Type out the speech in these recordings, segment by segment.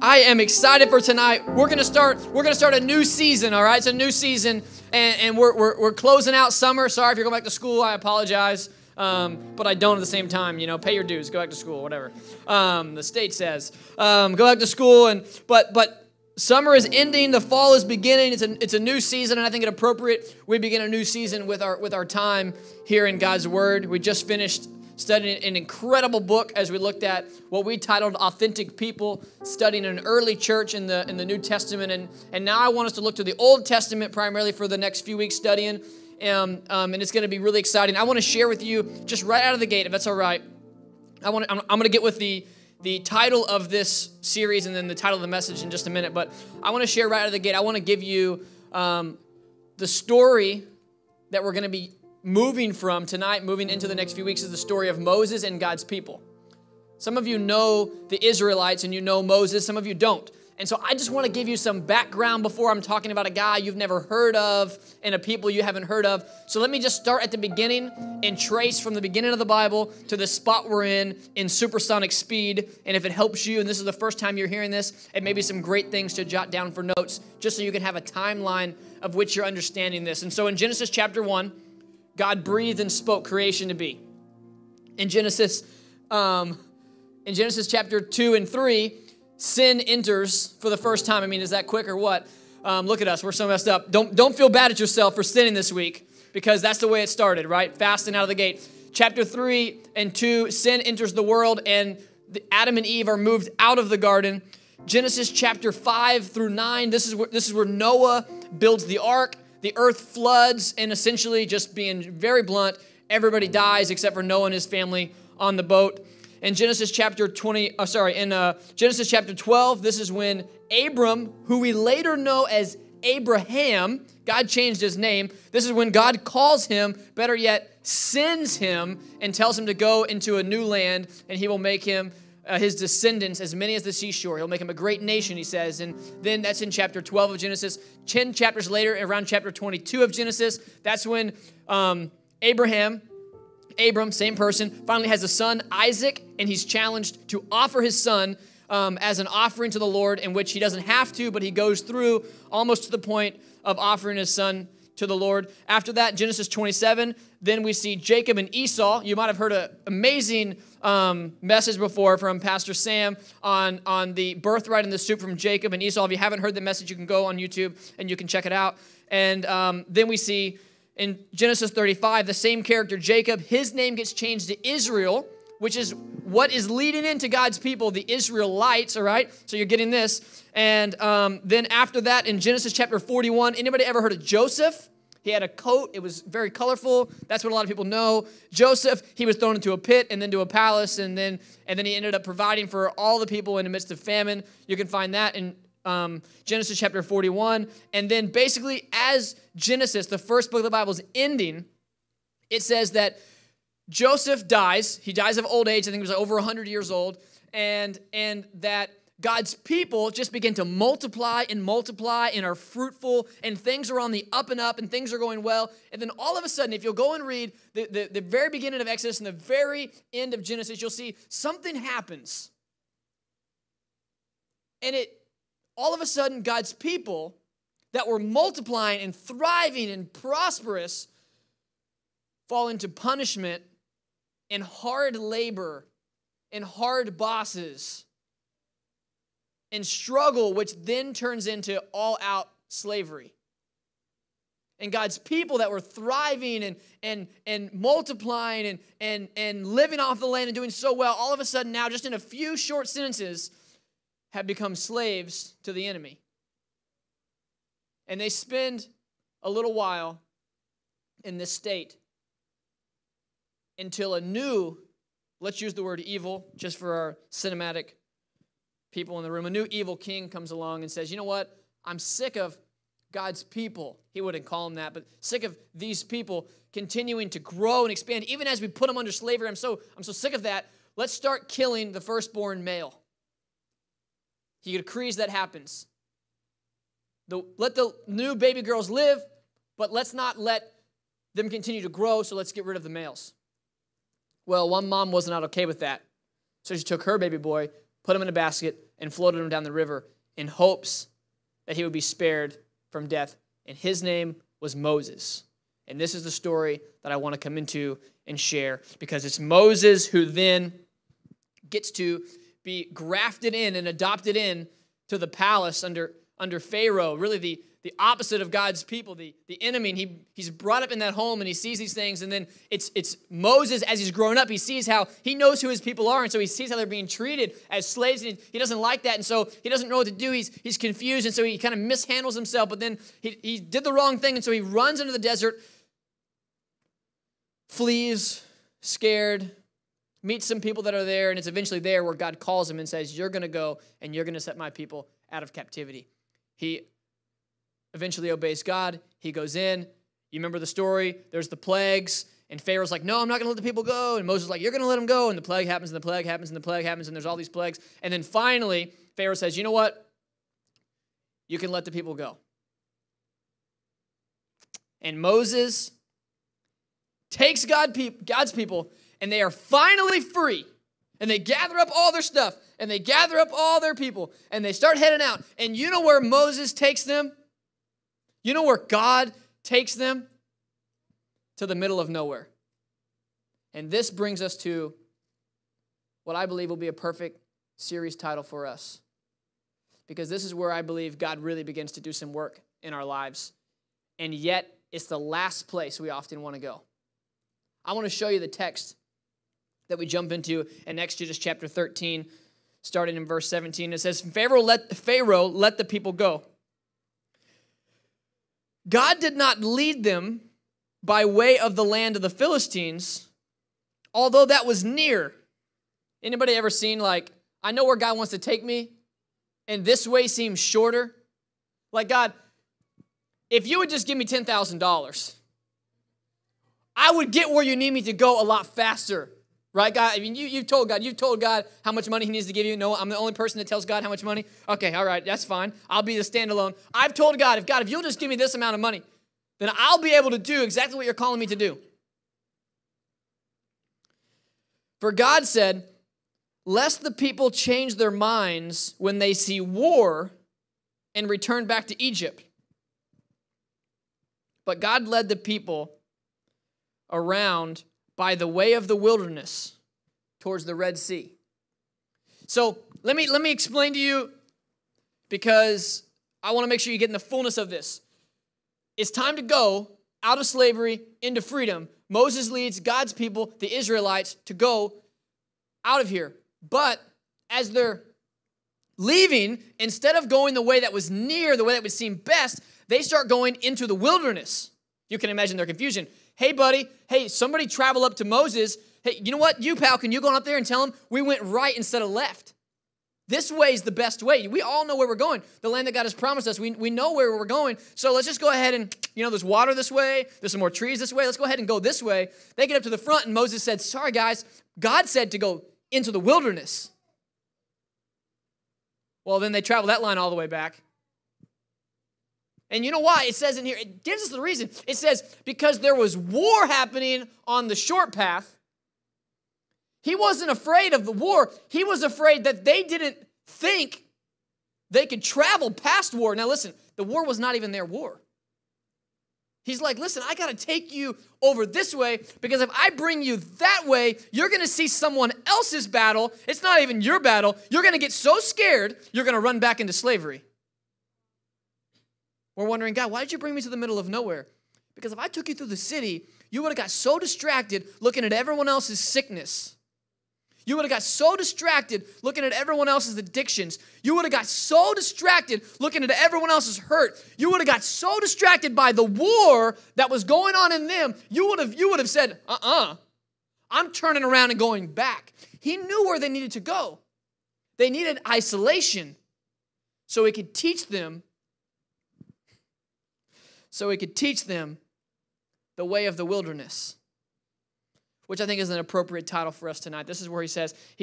I am excited for tonight. We're gonna start a new season. All right, it's a new season, and we're closing out summer. Sorry if you're going back to school. I apologize, but I don't at the same time. You know, pay your dues, go back to school, whatever. The state says go back to school, but. Summer is ending. The fall is beginning. It's a new season, and I think it appropriate we begin a new season with our time here in God's Word. We just finished studying an incredible book as we looked at what we titled "Authentic People," studying an early church in the New Testament, and now I want us to look to the Old Testament primarily for the next few weeks studying, and it's going to be really exciting. I want to share with you just right out of the gate, if that's all right. I'm going to get with the title of this series and then the title of the message in just a minute, but I want to share right out of the gate. I want to give you the story that we're going to be moving from tonight, moving into the next few weeks, is the story of Moses and God's people. Some of you know the Israelites and you know Moses, some of you don't. And so I just want to give you some background before I'm talking about a guy you've never heard of and a people you haven't heard of. So let me just start at the beginning and trace from the beginning of the Bible to the spot we're in supersonic speed. And if it helps you, and this is the first time you're hearing this, it may be some great things to jot down for notes, just so you can have a timeline of which you're understanding this. And so in Genesis chapter 1, God breathed and spoke creation to be. In Genesis chapter 2 and 3, sin enters for the first time. I mean, is that quick or what? Look at us. We're so messed up. Don't feel bad at yourself for sinning this week, because that's the way it started, right? Fast and out of the gate. Chapter 3 and 2, sin enters the world, and Adam and Eve are moved out of the garden. Genesis chapter 5 through 9, this is where Noah builds the ark. The earth floods, and essentially, just being very blunt, everybody dies except for Noah and his family on the boat. In Genesis chapter 12, this is when Abram, who we later know as Abraham, God changed his name. This is when God calls him, better yet, sends him and tells him to go into a new land, and he will make him his descendants as many as the seashore. He'll make him a great nation, he says. And then that's in chapter 12 of Genesis. 10 chapters later, around chapter 22 of Genesis, that's when Abram, same person, finally has a son, Isaac, and he's challenged to offer his son as an offering to the Lord, in which he doesn't have to, but he goes through almost to the point of offering his son to the Lord. After that, Genesis 27, then we see Jacob and Esau. You might have heard an amazing message before from Pastor Sam on the birthright and the soup from Jacob and Esau. If you haven't heard the message, you can go on YouTube and you can check it out. And then we see in Genesis 35, the same character, Jacob, his name gets changed to Israel, which is what is leading into God's people, the Israelites, all right? So you're getting this. And then after that, in Genesis chapter 41, anybody ever heard of Joseph? He had a coat. It was very colorful. That's what a lot of people know. Joseph, he was thrown into a pit and then to a palace, and then he ended up providing for all the people in the midst of famine. You can find that in Genesis chapter 41. And then basically as Genesis, the first book of the Bible, is ending, it says that Joseph dies. He dies of old age. I think he was over 100 years old. And that God's people just begin to multiply and are fruitful, and things are on the up and up, and things are going well. And then all of a sudden, if you'll go and read the very beginning of Exodus and the very end of Genesis, you'll see something happens. And all of a sudden, God's people that were multiplying and thriving and prosperous fall into punishment and hard labor and hard bosses and struggle, which then turns into all-out slavery. And God's people that were thriving and multiplying and living off the land and doing so well, all of a sudden now, just in a few short sentences, have become slaves to the enemy. And they spend a little while in this state until a new, let's use the word evil, just for our cinematic people in the room, a new evil king comes along and says, you know what? I'm sick of God's people. He wouldn't call them that, but sick of these people continuing to grow and expand. Even as we put them under slavery, I'm so sick of that. Let's start killing the firstborn male. He decrees that happens. Let the new baby girls live, but let's not let them continue to grow, so let's get rid of the males. Well, one mom was not okay with that. So she took her baby boy, put him in a basket, and floated him down the river in hopes that he would be spared from death. And his name was Moses. And this is the story that I want to come into and share, because it's Moses who then gets to be grafted in and adopted in to the palace under Pharaoh, really the opposite of God's people, the enemy. And he's brought up in that home, and he sees these things. And then it's Moses, as he's growing up, he sees how he knows who his people are. And so he sees how they're being treated as slaves. And he doesn't like that. And so he doesn't know what to do. He's confused. And so he kind of mishandles himself. But then he did the wrong thing. And so he runs into the desert, flees, scared, meets some people that are there. And it's eventually there where God calls him and says, you're going to go and you're going to set my people out of captivity. He eventually obeys God. He goes in. You remember the story. There's the plagues. And Pharaoh's like, no, I'm not going to let the people go. And Moses is like, you're going to let them go. And the plague happens, and the plague happens, and the plague happens. And there's all these plagues. And then finally, Pharaoh says, you know what? You can let the people go. And Moses takes God's people, and they are finally free. And they gather up all their stuff. And they gather up all their people. And they start heading out. And you know where Moses takes them? You know where God takes them? To the middle of nowhere. And this brings us to what I believe will be a perfect series title for us. Because this is where I believe God really begins to do some work in our lives. And yet, it's the last place we often want to go. I want to show you the text that we jump into in Exodus chapter 13, starting in verse 17. It says, Pharaoh let the people go. God did not lead them by way of the land of the Philistines, although that was near. Anybody ever seen, like, I know where God wants to take me, and this way seems shorter? Like, God, if you would just give me $10,000, I would get where you need me to go a lot faster. Right, God? I mean, you've told God how much money he needs to give you. No, I'm the only person that tells God how much money. Okay, all right, that's fine. I'll be the standalone. I've told God, if you'll just give me this amount of money, then I'll be able to do exactly what you're calling me to do. For God said, lest the people change their minds when they see war and return back to Egypt. But God led the people around by the way of the wilderness towards the Red Sea. So let me explain to you, because I want to make sure you get in the fullness of this. It's time to go out of slavery into freedom. Moses leads God's people, the Israelites, to go out of here. But as they're leaving, instead of going the way that was near, the way that would seem best, they start going into the wilderness. You can imagine their confusion. Hey, buddy, somebody travel up to Moses. Hey, you know what? You, pal, can you go up there and tell him we went right instead of left? This way is the best way. We all know where we're going. The land that God has promised us, we know where we're going. So let's just go ahead and, there's water this way. There's some more trees this way. Let's go ahead and go this way. They get up to the front, and Moses said, sorry, guys, God said to go into the wilderness. Well, then they travel that line all the way back. And you know why? It says in here, it gives us the reason. It says, because there was war happening on the short path. He wasn't afraid of the war. He was afraid that they didn't think they could travel past war. Now listen, the war was not even their war. He's like, listen, I got to take you over this way, because if I bring you that way, you're going to see someone else's battle. It's not even your battle. You're going to get so scared, you're going to run back into slavery. We're wondering, God, why did you bring me to the middle of nowhere? Because if I took you through the city, you would have got so distracted looking at everyone else's sickness. You would have got so distracted looking at everyone else's addictions. You would have got so distracted looking at everyone else's hurt. You would have got so distracted by the war that was going on in them. You would have said, I'm turning around and going back. He knew where they needed to go. They needed isolation so he could teach them the way of the wilderness, which I think is an appropriate title for us tonight. This is where he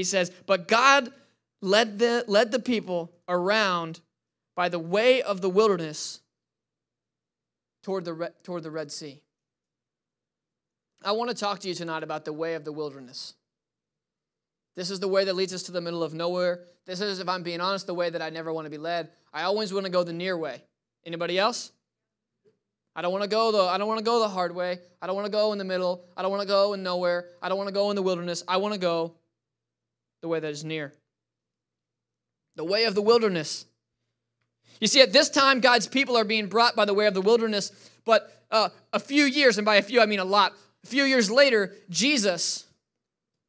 says, but God led the people around by the way of the wilderness toward the Red Sea. I want to talk to you tonight about the way of the wilderness. This is the way that leads us to the middle of nowhere. This is, if I'm being honest, the way that I never want to be led. I always want to go the near way. Anybody else? I don't want to go the hard way. I don't want to go in the middle. I don't want to go in nowhere. I don't want to go in the wilderness. I want to go the way that is near. The way of the wilderness. You see, at this time, God's people are being brought by the way of the wilderness, but a few years, and by a few I mean a lot, a few years later, Jesus,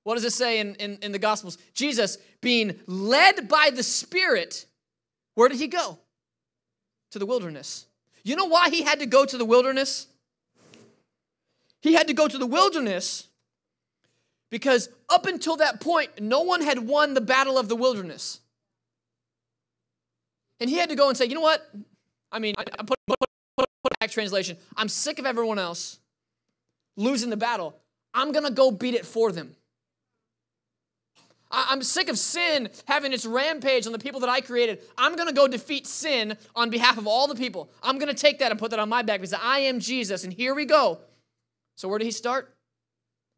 what does it say in the Gospels? Jesus, being led by the Spirit, where did he go? To the wilderness. You know why he had to go to the wilderness? He had to go to the wilderness because up until that point, no one had won the battle of the wilderness. And he had to go and say, you know what? I mean, I put back translation. I'm sick of everyone else losing the battle. I'm going to go beat it for them. I'm sick of sin having its rampage on the people that I created. I'm going to go defeat sin on behalf of all the people. I'm going to take that and put that on my back because I am Jesus, and here we go. So where did he start?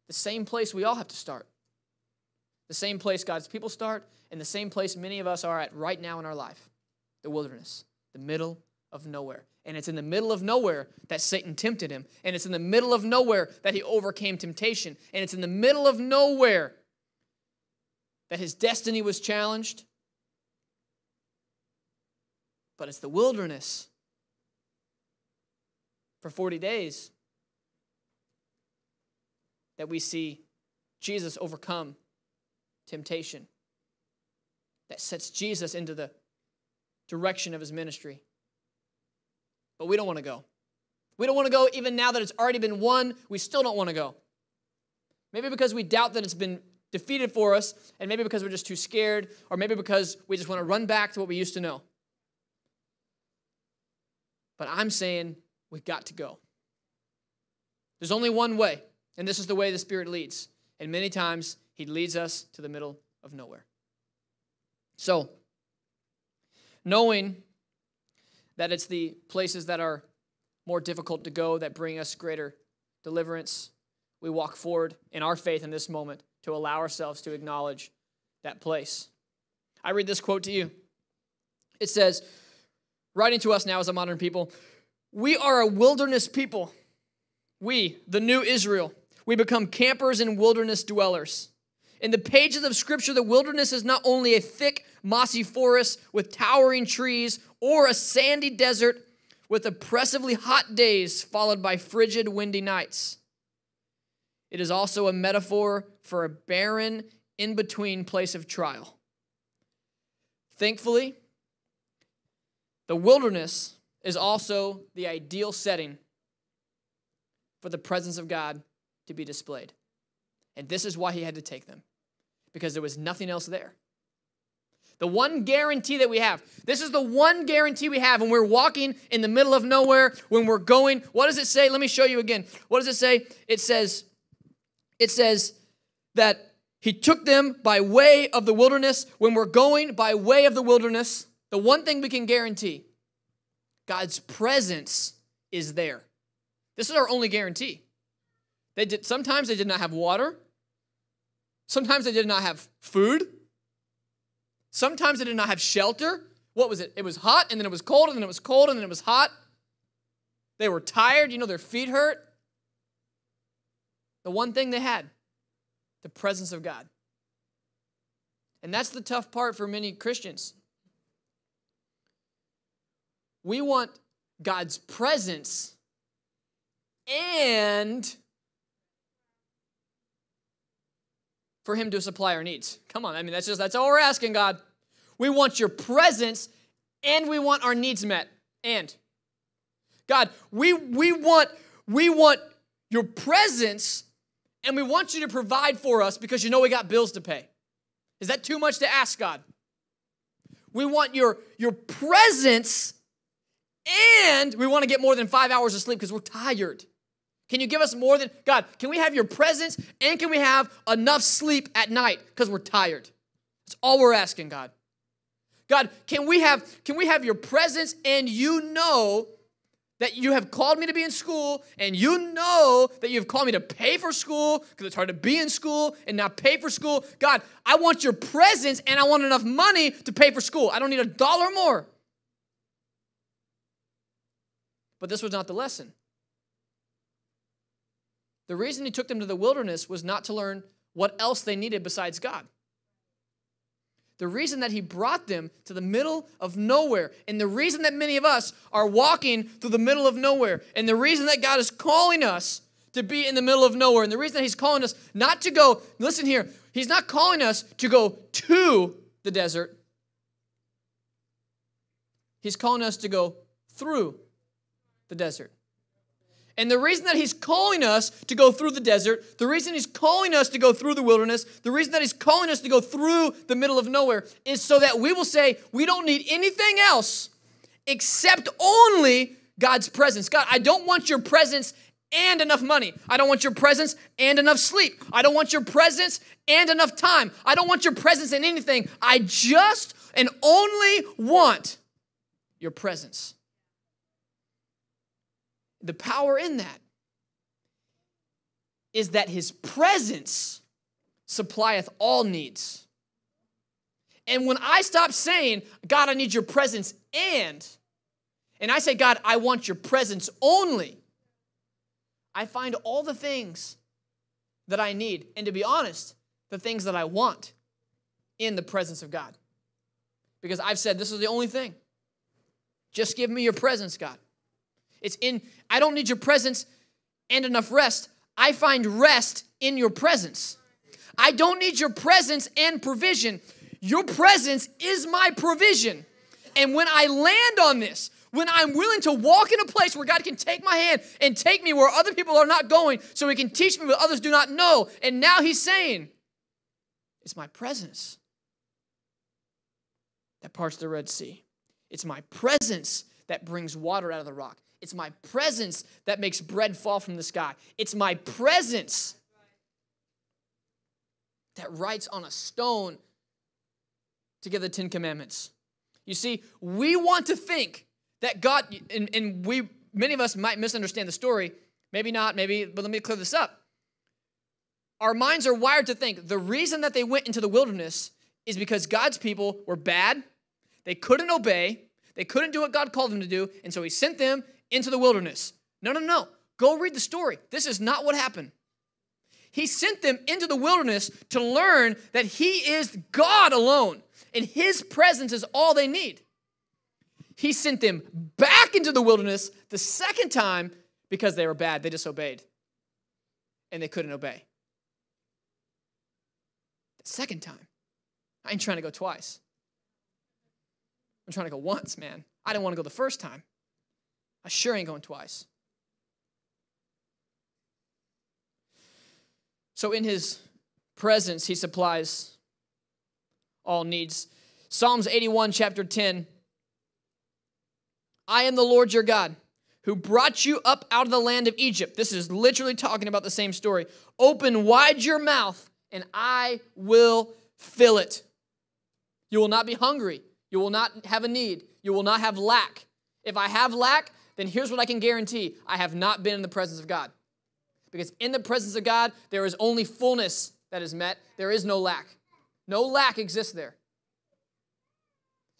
The same place we all have to start. The same place God's people start, and the same place many of us are at right now in our life. The wilderness, the middle of nowhere. And it's in the middle of nowhere that Satan tempted him. And it's in the middle of nowhere that he overcame temptation. And it's in the middle of nowhere that his destiny was challenged. But it's the wilderness for 40 days that we see Jesus overcome temptation. That sets Jesus into the direction of his ministry. But we don't want to go. We don't want to go even now that it's already been won. We still don't want to go. Maybe because we doubt that it's been defeated for us, and maybe because we're just too scared, or maybe because we just want to run back to what we used to know. But I'm saying we've got to go. There's only one way, and this is the way the Spirit leads. And many times, he leads us to the middle of nowhere. So, knowing that it's the places that are more difficult to go that bring us greater deliverance, we walk forward in our faith in this moment to allow ourselves to acknowledge that place. I read this quote to you. It says, writing to us now as a modern people, we are a wilderness people. We, the new Israel, we become campers and wilderness dwellers. In the pages of Scripture, the wilderness is not only a thick, mossy forest with towering trees or a sandy desert with oppressively hot days followed by frigid, windy nights. It is also a metaphor for a barren, in-between place of trial. Thankfully, the wilderness is also the ideal setting for the presence of God to be displayed. And this is why he had to take them, because there was nothing else there. The one guarantee that we have, this is the one guarantee we have when we're walking in the middle of nowhere, when we're going, what does it say? Let me show you again. What does it say? It says that he took them by way of the wilderness. When we're going by way of the wilderness, the one thing we can guarantee, God's presence is there. This is our only guarantee. Sometimes they did not have water. Sometimes they did not have food. Sometimes they did not have shelter. What was it? It was hot, and then it was cold, and then it was cold, and then it was hot. They were tired. Their feet hurt. The one thing they had, the presence of God. And that's the tough part for many Christians. We want God's presence and for him to supply our needs. Come on, that's all we're asking, God. We want your presence and we want our needs met. And God, we want your presence and we want you to provide for us because we got bills to pay. Is that too much to ask, God? We want your presence and we want to get more than 5 hours of sleep because we're tired. Can you give us more than, God, can we have your presence and can we have enough sleep at night because we're tired? That's all we're asking, God. God, can we have your presence and that you have called me to be in school, and you know that you've called me to pay for school because it's hard to be in school and not pay for school. God, I want your presence, and I want enough money to pay for school. I don't need $1 more. But this was not the lesson. The reason he took them to the wilderness was not to learn what else they needed besides God. The reason that he brought them to the middle of nowhere, and the reason that many of us are walking through the middle of nowhere, and the reason that God is calling us to be in the middle of nowhere, and the reason that he's calling us not to go, listen here, he's not calling us to go to the desert. He's calling us to go through the desert. And the reason that he's calling us to go through the desert, the reason he's calling us to go through the wilderness, the reason that he's calling us to go through the middle of nowhere is so that we will say, we don't need anything else except only God's presence. God, I don't want your presence and enough money. I don't want your presence and enough sleep. I don't want your presence and enough time. I don't want your presence in anything. I just and only want your presence. The power in that is that his presence supplieth all needs. And when I stop saying, God, I need your presence and I say, God, I want your presence only, I find all the things that I need, and to be honest, the things that I want in the presence of God. Because I've said, this is the only thing. Just give me your presence, God. I don't need your presence and enough rest. I find rest in your presence. I don't need your presence and provision. Your presence is my provision. And when I land on this, when I'm willing to walk in a place where God can take my hand and take me where other people are not going so he can teach me what others do not know. And now he's saying, it's my presence that parts the Red Sea. It's my presence that brings water out of the rock. It's my presence that makes bread fall from the sky. It's my presence that writes on a stone to give the 10 Commandments. You see, we want to think that God, and many of us might misunderstand the story. Maybe not, but let me clear this up. Our minds are wired to think the reason that they went into the wilderness is because God's people were bad, they couldn't obey, they couldn't do what God called them to do, and so he sent them into the wilderness. No. Go read the story. This is not what happened. He sent them into the wilderness to learn that he is God alone, and his presence is all they need. He sent them back into the wilderness the second time because they were bad. They disobeyed, and they couldn't obey. The second time. I ain't trying to go twice. I'm trying to go once, man. I didn't want to go the first time. I sure ain't going twice. So in his presence, he supplies all needs. Psalms 81, chapter 10. I am the Lord your God, who brought you up out of the land of Egypt. This is literally talking about the same story. Open wide your mouth, and I will fill it. You will not be hungry. You will not have a need. You will not have lack. If I have lack, then here's what I can guarantee. I have not been in the presence of God. Because in the presence of God, there is only fullness that is met. There is no lack. No lack exists there.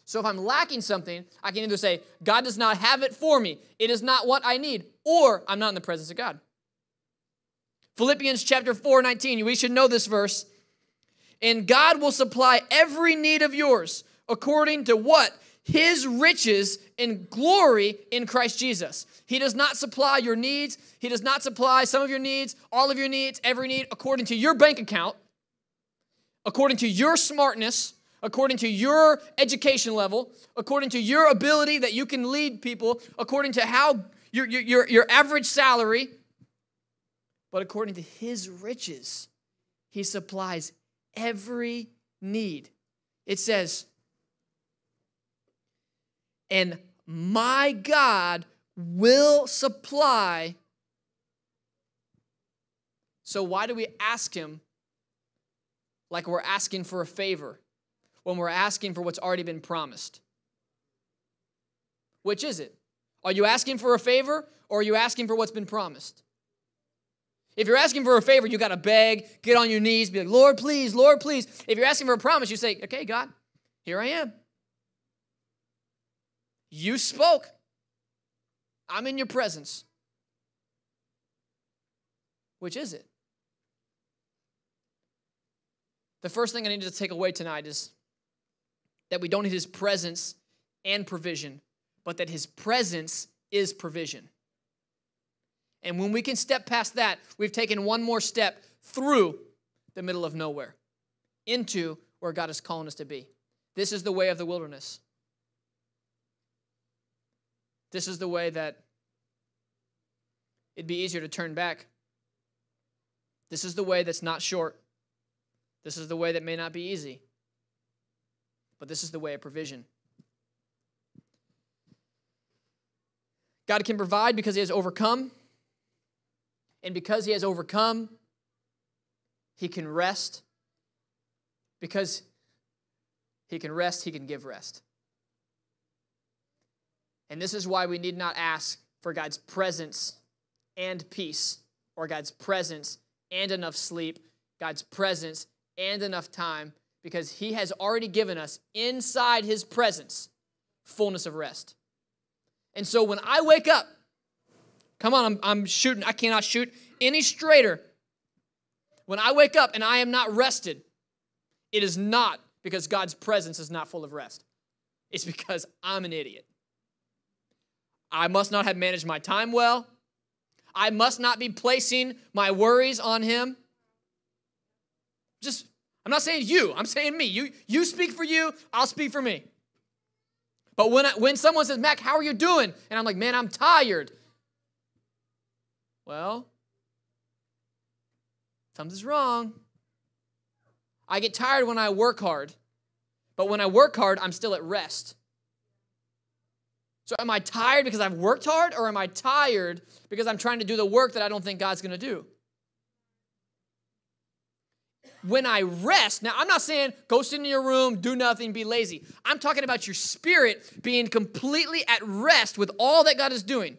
So if I'm lacking something, I can either say, God does not have it for me. It is not what I need. Or I'm not in the presence of God. Philippians chapter 4:19. We should know this verse. And God will supply every need of yours according to what? His riches in glory in Christ Jesus. He does not supply your needs. He does not supply some of your needs, all of your needs, every need according to your bank account, according to your smartness, according to your education level, according to your ability that you can lead people, according to how your average salary, but according to his riches, he supplies every need. It says, and my God will supply. So why do we ask him like we're asking for a favor when we're asking for what's already been promised? Which is it? Are you asking for a favor or are you asking for what's been promised? If you're asking for a favor, you got to beg, get on your knees, be like, Lord, please, Lord, please. If you're asking for a promise, you say, okay, God, here I am. You spoke. I'm in your presence. Which is it? The first thing I need to take away tonight is that we don't need his presence and provision, but that his presence is provision. And when we can step past that, we've taken one more step through the middle of nowhere into where God is calling us to be. This is the way of the wilderness. This is the way that it'd be easier to turn back. This is the way that's not short. This is the way that may not be easy. But this is the way of provision. God can provide because he has overcome. And because he has overcome, he can rest. Because he can rest, he can give rest. And this is why we need not ask for God's presence and peace, or God's presence and enough sleep, God's presence and enough time, because he has already given us inside his presence fullness of rest. And so when I wake up, come on, I'm shooting. I cannot shoot any straighter. When I wake up and I am not rested, it is not because God's presence is not full of rest. It's because I'm an idiot. I must not have managed my time well. I must not be placing my worries on him. I'm not saying you. I'm saying me. You speak for you. I'll speak for me. But when someone says, Mac, how are you doing? And I'm like, man, I'm tired. Well, something's wrong. I get tired when I work hard. But when I work hard, I'm still at rest. So am I tired because I've worked hard, or am I tired because I'm trying to do the work that I don't think God's going to do? When I rest, now I'm not saying go sit in your room, do nothing, be lazy. I'm talking about your spirit being completely at rest with all that God is doing.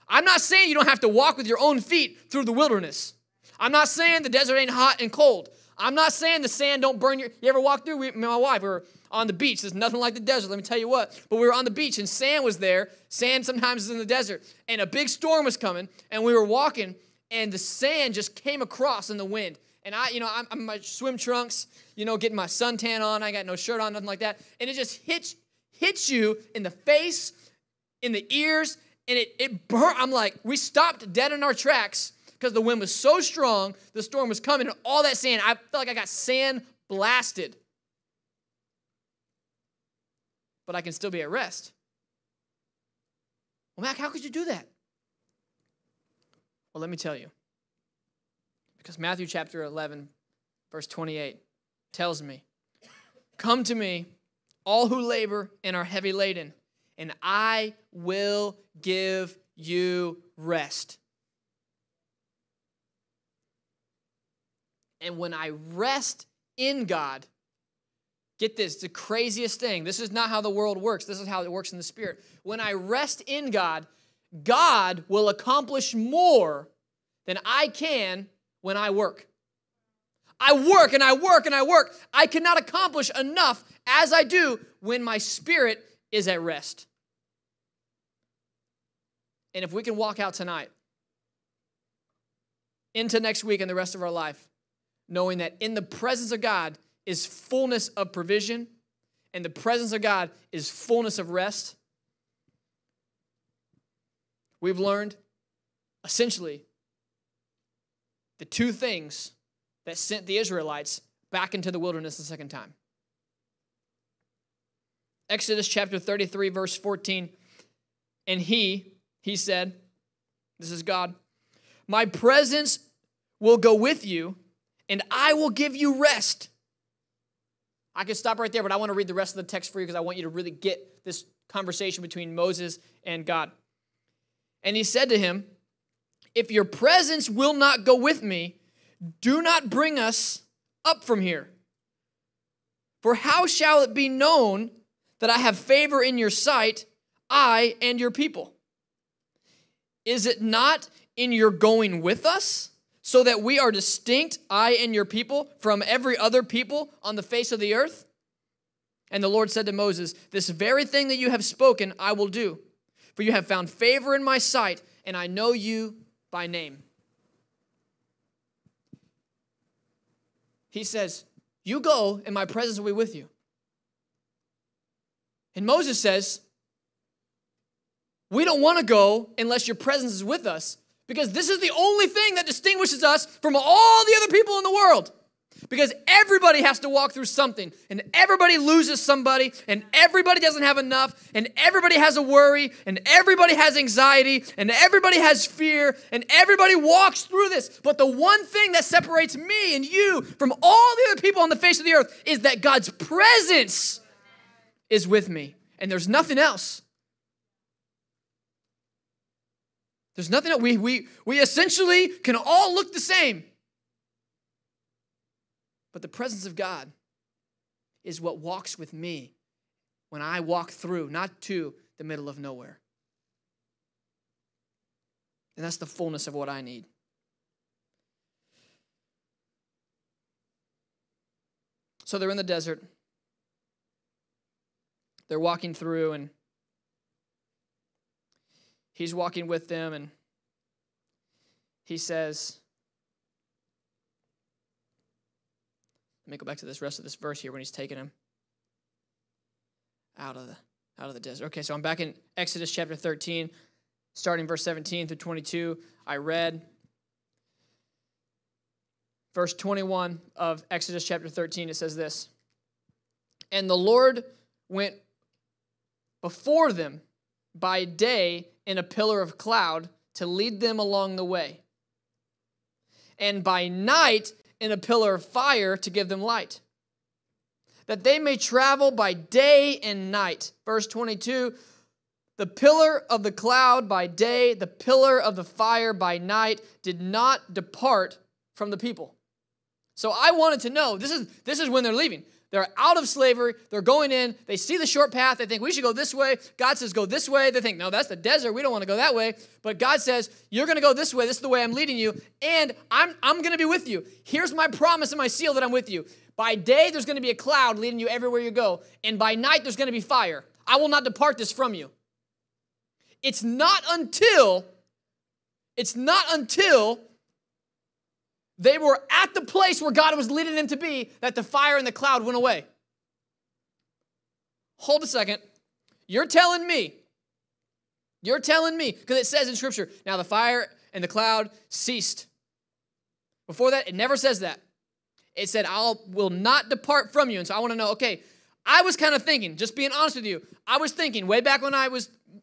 I'm not saying you don't have to walk with your own feet through the wilderness. I'm not saying the desert ain't hot and cold. I'm not saying the sand don't burn you ever walk through? Me and my wife were on the beach. There's nothing like the desert, let me tell you what. But we were on the beach and sand was there. Sand sometimes is in the desert. And a big storm was coming and we were walking and the sand just came across in the wind. And I'm in my swim trunks, getting my suntan on. I got no shirt on, nothing like that. And it just hits you in the face, in the ears, and it burnt. I'm like, we stopped dead in our tracks because the wind was so strong, the storm was coming, and all that sand, I felt like I got sand blasted. But I can still be at rest. Well, Mac, how could you do that? Well, let me tell you. Because Matthew chapter 11, verse 28 tells me, come to me, all who labor and are heavy laden, and I will give you rest. And when I rest in God, get this, the craziest thing. This is not how the world works. This is how it works in the Spirit. When I rest in God, God will accomplish more than I can when I work. I work and I work and I work. I cannot accomplish enough as I do when my spirit is at rest. And if we can walk out tonight into next week and the rest of our life, knowing that in the presence of God is fullness of provision, and the presence of God is fullness of rest, we've learned essentially the two things that sent the Israelites back into the wilderness the second time. Exodus chapter 33, verse 14. And he said, this is God, my presence will go with you, and I will give you rest. I could stop right there, but I want to read the rest of the text for you because I want you to really get this conversation between Moses and God. And he said to him, if your presence will not go with me, do not bring us up from here. For how shall it be known that I have favor in your sight, I and your people? Is it not in your going with us, so that we are distinct, I and your people, from every other people on the face of the earth? And the Lord said to Moses, this very thing that you have spoken, I will do. For you have found favor in my sight, and I know you by name. He says, you go, and my presence will be with you. And Moses says, we don't want to go unless your presence is with us, because this is the only thing that distinguishes us from all the other people in the world. Because everybody has to walk through something, and everybody loses somebody, and everybody doesn't have enough, and everybody has a worry, and everybody has anxiety, and everybody has fear, and everybody walks through this. But the one thing that separates me and you from all the other people on the face of the earth is that God's presence is with me, and there's nothing else. There's nothing else. We essentially can all look the same. But the presence of God is what walks with me when I walk through, not to the middle of nowhere. And that's the fullness of what I need. So they're in the desert. They're walking through, and he's walking with them, and he says, let me go back to this rest of this verse here when he's taking him out of the desert. Okay, so I'm back in Exodus chapter 13, starting verse 17 through 22. I read verse 21 of Exodus chapter 13. It says this, and the Lord went before them by day in a pillar of cloud to lead them along the way, and by night in a pillar of fire to give them light, that they may travel by day and night. Verse 22, the pillar of the cloud by day, the pillar of the fire by night did not depart from the people. So I wanted to know, this is when they're leaving. They're out of slavery. They're going in. They see the short path. They think, we should go this way. God says, go this way. They think, no, that's the desert. We don't want to go that way. But God says, you're going to go this way. This is the way I'm leading you. And I'm going to be with you. Here's my promise and my seal that I'm with you. By day, there's going to be a cloud leading you everywhere you go. And by night, there's going to be fire. I will not depart this from you. It's not until they were at the place where God was leading them to be that the fire and the cloud went away. Hold a second. You're telling me, because it says in Scripture, now the fire and the cloud ceased. Before that, it never says that. It said, will not depart from you. And so I want to know, okay, I was kind of thinking, just being honest with you, I was thinking way back when I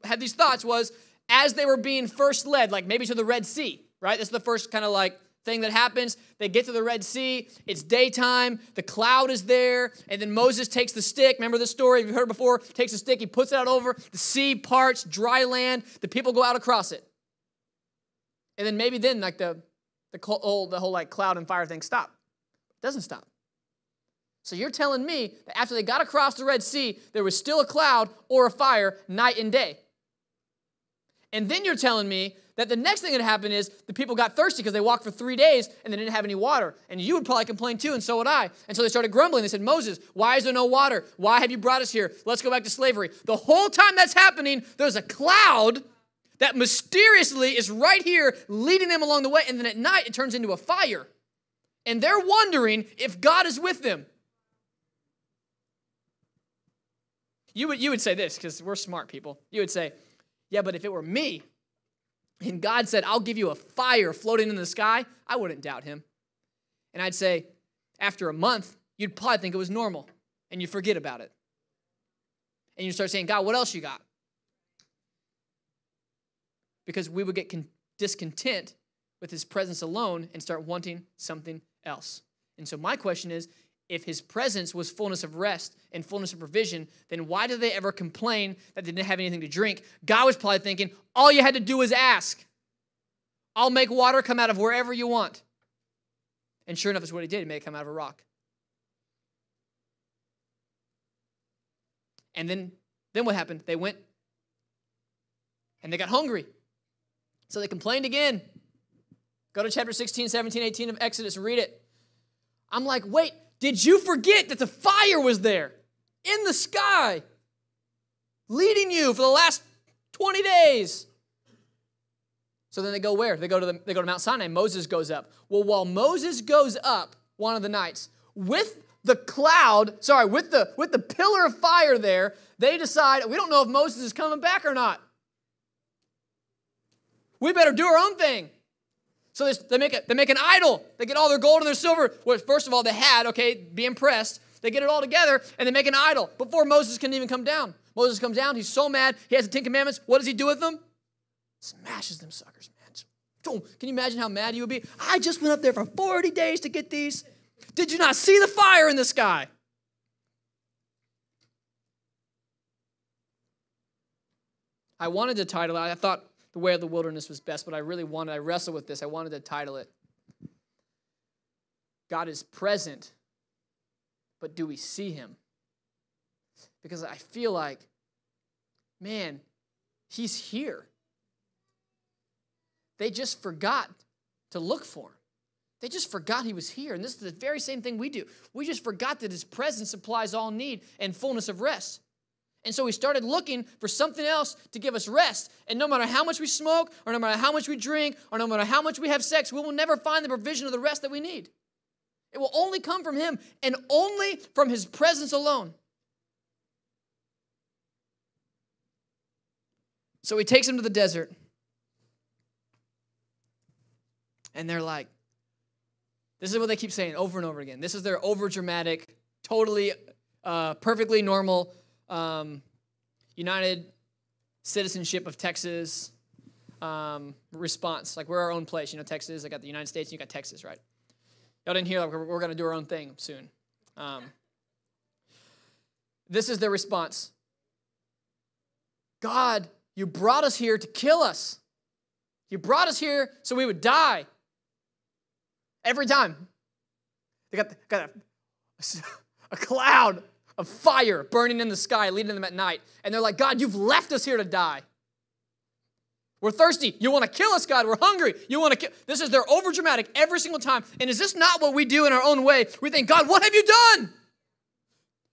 had these thoughts was, as they were being first led, like maybe to the Red Sea, right? That's the first kind of like thing that happens. They get to the Red Sea. It's daytime. The cloud is there. And then Moses takes the stick. Remember this story? You've heard it before. Takes the stick. He puts it out over. The sea parts, dry land. The people go out across it. And then maybe then like the whole like cloud and fire thing stop. It doesn't stop. So you're telling me that after they got across the Red Sea, there was still a cloud or a fire night and day. And then you're telling me that the next thing that happened is the people got thirsty because they walked for 3 days and they didn't have any water. And you would probably complain too, and so would I. And so they started grumbling. They said, Moses, why is there no water? Why have you brought us here? Let's go back to slavery. The whole time that's happening, there's a cloud that mysteriously is right here leading them along the way. And then at night, it turns into a fire. And they're wondering if God is with them. You would say this, because we're smart people. You would say, yeah, but if it were me, and God said, I'll give you a fire floating in the sky, I wouldn't doubt him. And I'd say, after a month, you'd probably think it was normal, and you'd forget about it. And you'd start saying, God, what else you got? Because we would get discontent with his presence alone and start wanting something else. And so my question is, if his presence was fullness of rest and fullness of provision, then why did they ever complain that they didn't have anything to drink? God was probably thinking, all you had to do was ask. I'll make water come out of wherever you want. And sure enough, that's what he did. He made it come out of a rock. And then what happened? They went And they got hungry. So they complained again. Go to chapter 16, 17, 18 of Exodus and read it. I'm like, wait, did you forget that the fire was there in the sky, leading you for the last 20 days? So then they go where? They go to Mount Sinai. Moses goes up. Well, while Moses goes up one of the nights with the pillar of fire there, they decide, we don't know if Moses is coming back or not. We better do our own thing. So they make an idol. They get all their gold and their silver. Well, first of all, they had, be impressed. They get it all together, and they make an idol before Moses can even come down. Moses comes down. He's so mad. He has the 10 Commandments. What does he do with them? Smashes them suckers, man. Can you imagine how mad he would be? I just went up there for 40 days to get these. Did you not see the fire in the sky? I wanted to title it. I thought The Way of the Wilderness was best, but I wrestled with this. I wanted to title it, God is present, but do we see him? Because I feel like, man, he's here. They just forgot to look for him. They just forgot he was here. And this is the very same thing we do. We just forgot that his presence supplies all need and fullness of rest. And so we started looking for something else to give us rest. And no matter how much we smoke, or no matter how much we drink, or no matter how much we have sex, we will never find the provision of the rest that we need. It will only come from him and only from his presence alone. So he takes them to the desert. And they're like, this is what they keep saying over and over again. This is their over-dramatic, totally, perfectly normal United Citizenship of Texas response. Like, we're our own place. You know, Texas, I got the United States, and you got Texas, right? Y'all didn't hear that. We're going to do our own thing soon. This is their response. God, you brought us here to kill us. You brought us here so we would die. Every time. They got a cloud of fire burning in the sky, leading them at night. And they're like, God, you've left us here to die. We're thirsty. You want to kill us, God. We're hungry. You want to kill. This is their overdramatic every single time. And is this not what we do in our own way? We think, God, what have you done?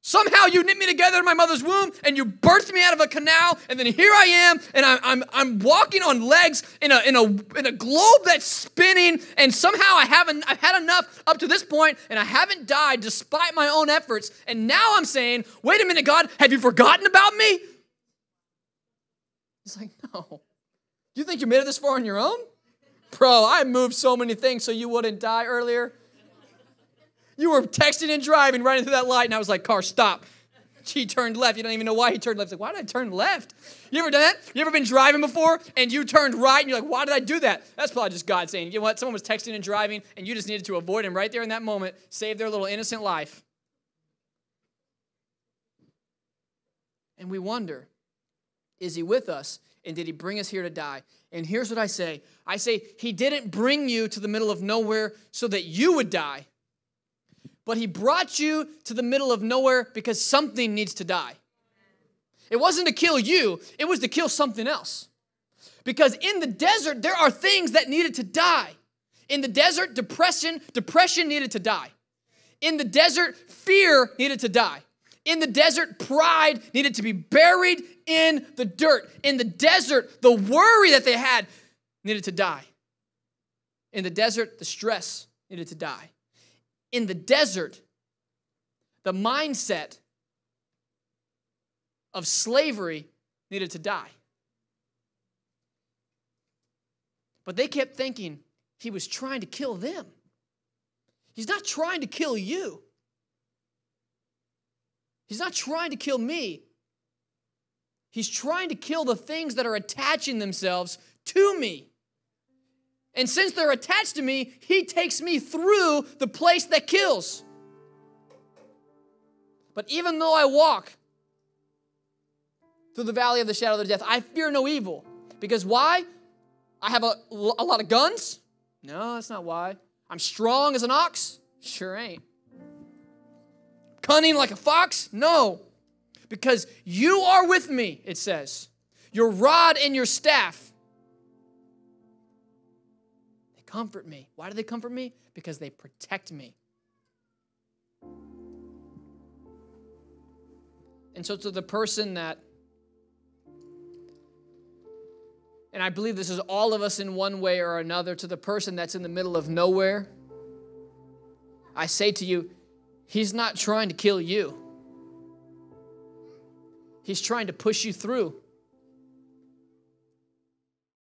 Somehow you knit me together in my mother's womb and you birthed me out of a canal, and then here I am, and I'm walking on legs in a globe that's spinning, and somehow I've had enough up to this point, and I haven't died despite my own efforts. And now I'm saying, wait a minute, God, have you forgotten about me? He's like, no. You think you made it this far on your own? Bro, I moved so many things so you wouldn't die earlier. You were texting and driving right into that light, and I was like, car, stop. He turned left. You don't even know why he turned left. He's like, why did I turn left? You ever done that? You ever been driving before, and you turned right, and you're like, why did I do that? That's probably just God saying, you know what? Someone was texting and driving, and you just needed to avoid him right there in that moment, save their little innocent life. And we wonder, is he with us, and did he bring us here to die? And here's what I say. I say, he didn't bring you to the middle of nowhere so that you would die. But he brought you to the middle of nowhere because something needs to die. It wasn't to kill you. It was to kill something else. Because in the desert, there are things that needed to die. In the desert, depression needed to die. In the desert, fear needed to die. In the desert, pride needed to be buried in the dirt. In the desert, the worry that they had needed to die. In the desert, the stress needed to die. In the desert, the mindset of slavery needed to die. But they kept thinking he was trying to kill them. He's not trying to kill you. He's not trying to kill me. He's trying to kill the things that are attaching themselves to me. And since they're attached to me, he takes me through the place that kills. But even though I walk through the valley of the shadow of death, I fear no evil. Because why? I have a lot of guns? No, that's not why. I'm strong as an ox? Sure ain't. Cunning like a fox? No. Because you are with me, it says. Your rod and your staff, they comfort me. Why do they comfort me? Because they protect me. And so to the person that, and I believe this is all of us in one way or another, to the person that's in the middle of nowhere, I say to you, he's not trying to kill you. He's trying to push you through.